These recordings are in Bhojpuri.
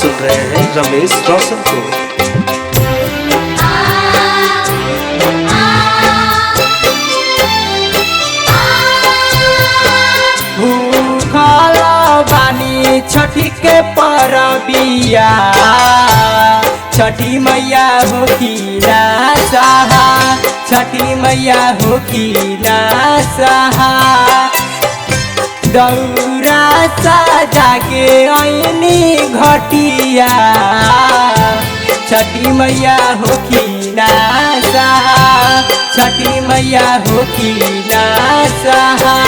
सुन रहे हैं रमेश रोशन को। छठी के परबिया छठी मैया हो की ना सहा, छठी मैया हो की ना सहा। दौरा सजा के ऐनी घटिया छठी मैया हो की ना सहा, छठी मैया हो की ना सहा।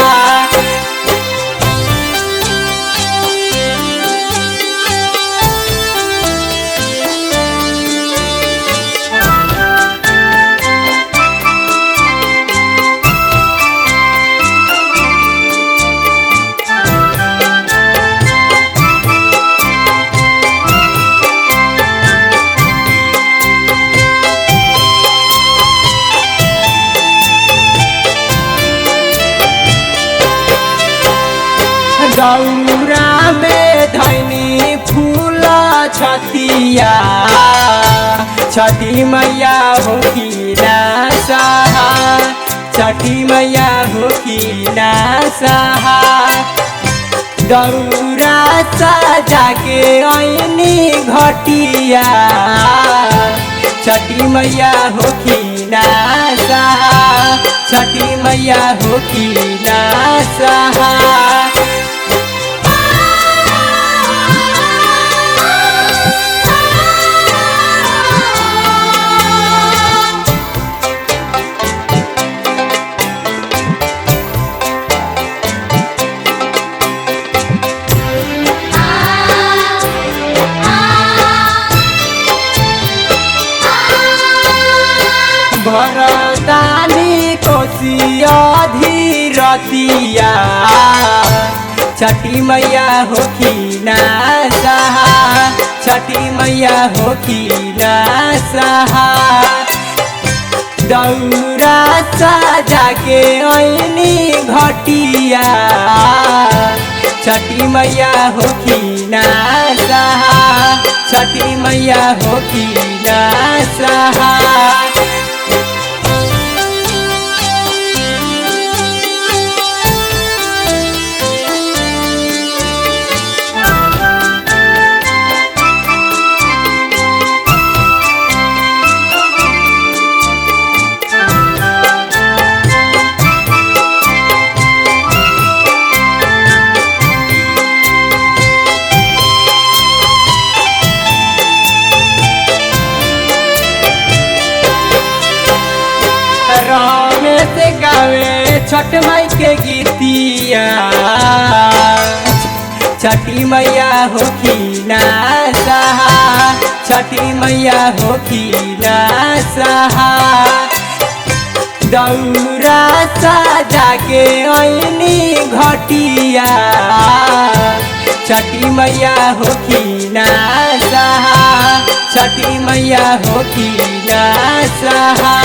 दौरा में धनी फूल छतिया छठी मैया हो की ना सहा, छठी मैया हो की ना सहा। दौरा सजा के ऐनी घटिया छठी मैया हो की ना सहा, छठी मैया हो की ना सहा। भरदानी कोसिया धीरतिया छठी मैया हो की ना सहा, छठी मैया हो की ना सहा। दौरा सजा के ऐनी घटिया छठी मैया हो की ना सहा, छठी मैया हो की ना सहा। रमेश गावे छठ माई के गीतिया छठी मैया हो की ना सहा, छठी मैया हो की ना सहा। दौरा सजा के ऐनी घटिया छठी मैया हो की ना सहा, छठी मैया हो की ना सहा।